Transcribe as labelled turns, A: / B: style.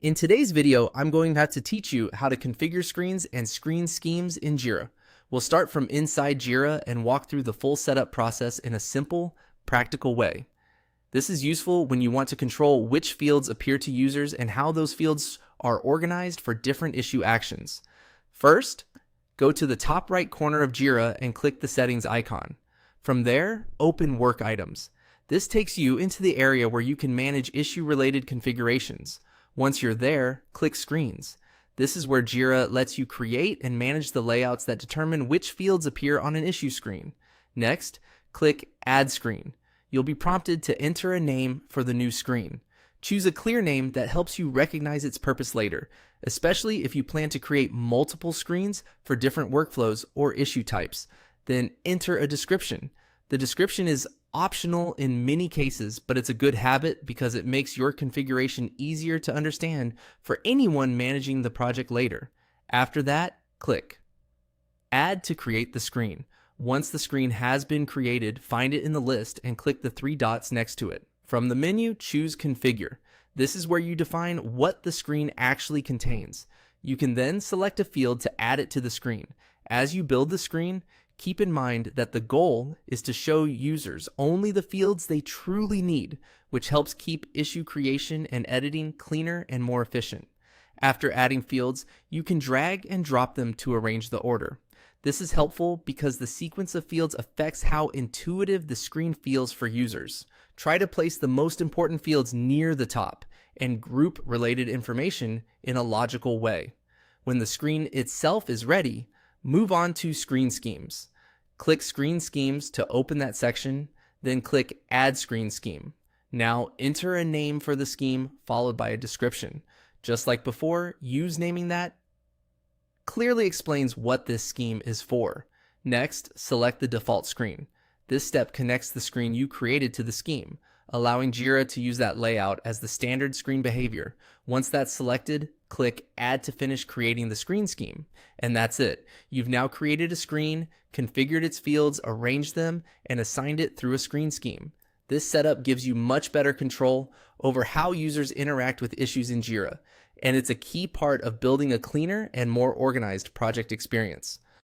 A: In today's video, I'm going to have to teach you how to configure screens and screen schemes in Jira. We'll start from inside Jira and walk through the full setup process in a simple, practical way. This is useful when you want to control which fields appear to users and how those fields are organized for different issue actions. First, go to the top right corner of Jira and click the settings icon. From there, open Work Items. This takes you into the area where you can manage issue-related configurations. Once you're there, click Screens. This is where Jira lets you create and manage the layouts that determine which fields appear on an issue screen. Next, click Add Screen. You'll be prompted to enter a name for the new screen. Choose a clear name that helps you recognize its purpose later, especially if you plan to create multiple screens for different workflows or issue types. Then enter a description. The description is optional in many cases, but it's a good habit because it makes your configuration easier to understand for anyone managing the project later. After that, click Add to create the screen. Once the screen has been created, find it in the list and click the three dots next to it. From the menu, choose Configure. This is where you define what the screen actually contains. You can then select a field to add it to the screen. As you build the screen, keep in mind that the goal is to show users only the fields they truly need, which helps keep issue creation and editing cleaner and more efficient. After adding fields, you can drag and drop them to arrange the order. This is helpful because the sequence of fields affects how intuitive the screen feels for users. Try to place the most important fields near the top and group related information in a logical way. When the screen itself is ready, move on to Screen Schemes. Click Screen Schemes to open that section, then click Add Screen Scheme. Now enter a name for the scheme followed by a description. Just like before, use naming that clearly explains what this scheme is for. Next, select the default screen. This step connects the screen you created to the scheme, allowing Jira to use that layout as the standard screen behavior. Once that's selected, click Add to finish creating the screen scheme. And that's it. You've now created a screen, configured its fields, arranged them, and assigned it through a screen scheme. This setup gives you much better control over how users interact with issues in Jira, and it's a key part of building a cleaner and more organized project experience.